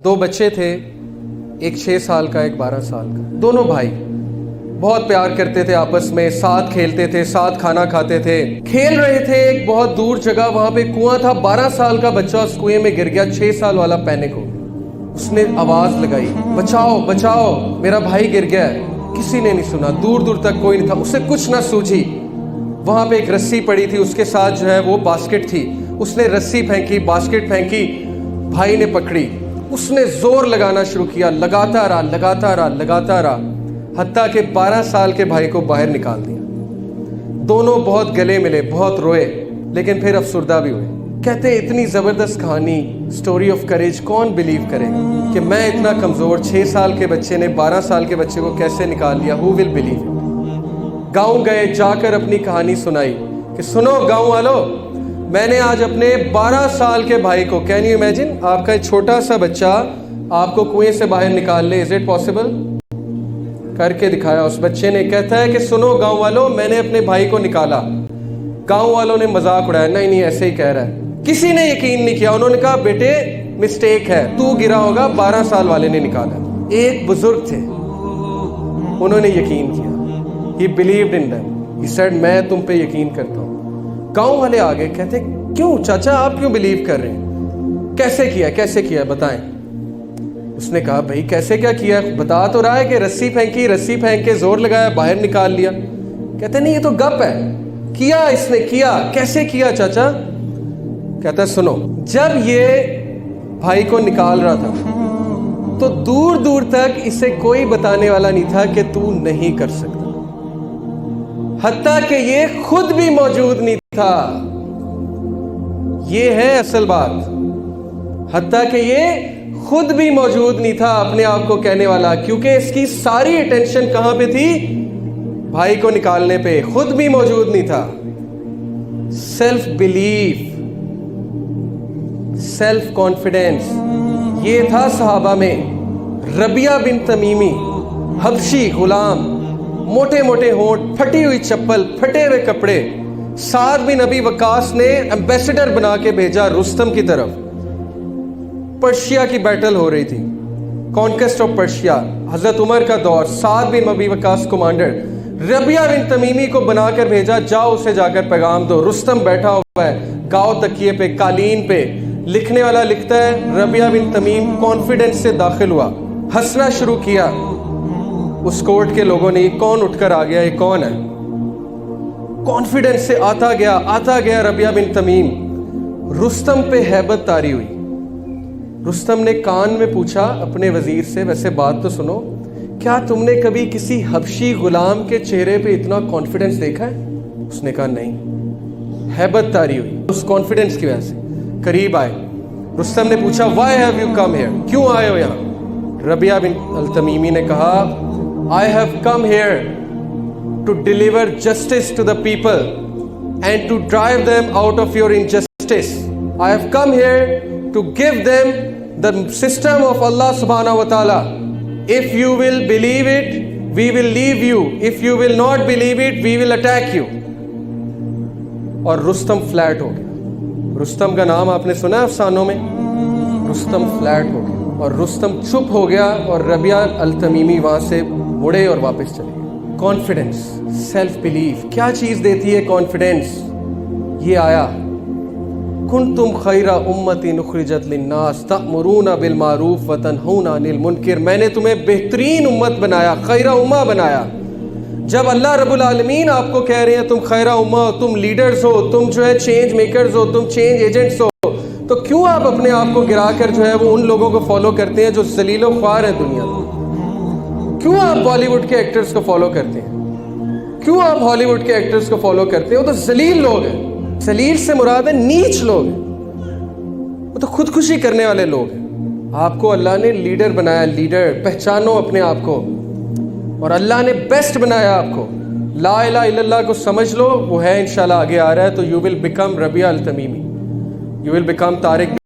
दो बच्चे थे, एक 6 साल का, एक 12 साल का। दोनों भाई बहुत प्यार करते थे आपस में, साथ खेलते थे, साथ खाना खाते थे। खेल रहे थे एक बहुत दूर जगह, वहां पे कुआं था। 12 साल का बच्चा उस कुएं में गिर गया। 6 साल वाला पैनिक हो गया। उसने आवाज लगाई, बचाओ बचाओ, मेरा भाई गिर गया है। किसी ने नहीं सुना, दूर दूर तक कोई नहीं था। उसे कुछ ना सूझी। वहां पे एक रस्सी पड़ी थी, उसके साथ जो है वो बास्केट थी। उसने रस्सी फेंकी, बास्केट फेंकी, भाई ने पकड़ी। उसने जोर लगाना शुरू किया, लगाता रहा लगाता रहा लगाता रहा, हत्ता के 12 साल के भाई को बाहर निकाल दिया। दोनों बहुत गले मिले, बहुत रोए, लेकिन फिर अफसुर्दा भी हुए। कहते इतनी जबरदस्त कहानी, स्टोरी ऑफ करेज, कौन बिलीव करेगा कि मैं इतना कमजोर 6 साल के बच्चे ने 12 साल के बच्चे को कैसे निकाल लिया। Who will believe. गांव गए, जाकर अपनी कहानी सुनाई कि सुनो गांव वालों, मैंने आज अपने 12 साल के भाई को, कैन यू इमेजिन, आपका एक छोटा सा बच्चा आपको कुएं से बाहर निकाल ले, इज इट पॉसिबल? करके दिखाया उस बच्चे ने। कहता है कि सुनो गांव वालों, मैंने अपने भाई को निकाला। गांव वालों ने मजाक उड़ाया, नहीं नहीं ऐसे ही कह रहा है। किसी ने यकीन नहीं किया। उन्होंने कहा बेटे मिस्टेक है, तू गिरा होगा, 12 साल वाले ने निकाला। एक बुजुर्ग थे, उन्होंने यकीन किया। ही believed in them. He said मैं तुम पे यकीन करता हूं। गांव वाले आ गए, कहते क्यों चाचा, आप क्यों बिलीव कर रहे हैं? कैसे किया बताएं। उसने कहा भाई कैसे क्या किया, बता तो रहा है कि रस्सी फेंकी, रस्सी फेंक के जोर लगाया, बाहर निकाल लिया। कहते नहीं ये तो गप है, किया इसने, किया। कैसे किया चाचा? कहता सुनो, जब ये भाई को निकाल रहा था तो दूर दूर तक इसे कोई बताने वाला नहीं था कि तू नहीं कर सकता। हत्ता कि ये खुद भी मौजूद नहीं था। ये है असल बात। हत्ता कि ये खुद भी मौजूद नहीं था अपने आप को कहने वाला, क्योंकि इसकी सारी अटेंशन कहां पे थी? भाई को निकालने पे। खुद भी मौजूद नहीं था। सेल्फ बिलीफ, सेल्फ कॉन्फिडेंस, ये था सहाबा में। रबिया बिन तमीमी, हबशी गुलाम, मोटे मोटे होंठ, फटी हुई चप्पल, फटे हुए कपड़े। साद बिन अबी वकास ने एम्बेसडर बना के भेजा रुस्तम की तरफ। पर्शिया की बैटल हो रही थी, कॉन्क्वेस्ट ऑफ पर्शिया, हजरत उमर का दौर। साद बिन अबी वकास कमांडर, रबिया बिन तमीमी को बनाकर भेजा, जाओ उसे जाकर पैगाम दो। रुस्तम बैठा हुआ है गाँव तकिए पे, कालीन पे। लिखने वाला लिखता है रबिया बिन तमीम कॉन्फिडेंस से दाखिल हुआ, हंसना शुरू किया। उस कोर्ट के लोगों ने, ये कौन उठकर आ गया, ये कौन है? कॉन्फिडेंस से आता गया रबिया बिन तमीम। रुस्तम पे हैबत तारी हुई। रुस्तम ने कान में पूछा अपने वजीर से, वैसे बात तो सुनो, क्या तुमने कभी किसी हबशी गुलाम के चेहरे पे इतना कॉन्फिडेंस देखा है? उसने कहा नहीं। हैबत तारी हुई उस कॉन्फिडेंस की वजह से। करीब आए, रुस्तम ने पूछा why have you come here, क्यों आए हो यहाँ? रबिया बिन अल तमीमी ने कहा I have come here to deliver justice to the people and to drive them out of your injustice. I have come here to give them the system of Allah subhanahu wa ta'ala. If you will believe it, we will leave you. If you will not believe it, we will attack you. और Rustam flat हो गया। रुस्तम का नाम आपने सुना अफसानों में? Rustam flat हो गया और रुस्तम चुप हो गया और रबिया अल तमीमी वहां से मुड़े और वापस चले गए। कॉन्फिडेंस, सेल्फ बिलीफ, क्या चीज देती है कॉन्फिडेंस? ये आया, कुंतुम खैरा उम्मतिन उखरिजत लिन्नास तअमुरूना बिल मारूफ व तनहूना अनिल मुनकर। मैंने तुम्हें बेहतरीन उम्मत बनाया, खैरा उम्मा बनाया। जब अल्लाह रब्बुल आलमीन आपको कह रहे हैं तुम खैरा उम्मा हो, तुम लीडर्स हो, तुम जो है चेंज मेकर्स हो, तुम चेंज एजेंट्स हो, तो क्यों आप अपने आप को गिराकर जो है वो उन लोगों को फॉलो करते हैं जो जलील व ख्वार है दुनिया में? क्यों आप बॉलीवुड के एक्टर्स को फॉलो करते हैं? क्यों आप हॉलीवुड के एक्टर्स को फॉलो करते हैं? वो तो जलील लोग हैं। जलील से मुराद है नीच लोग हैं, वो तो खुदकुशी करने वाले लोग हैं। आपको अल्लाह ने लीडर बनाया, लीडर पहचानो अपने आप को, और अल्लाह ने बेस्ट बनाया आपको। ला इलाहा इल्लल्लाह को समझ लो, वो है इंशाल्लाह, आगे आ रहा है। तो you will become Rabia Al Tamimi, you will become Tariq.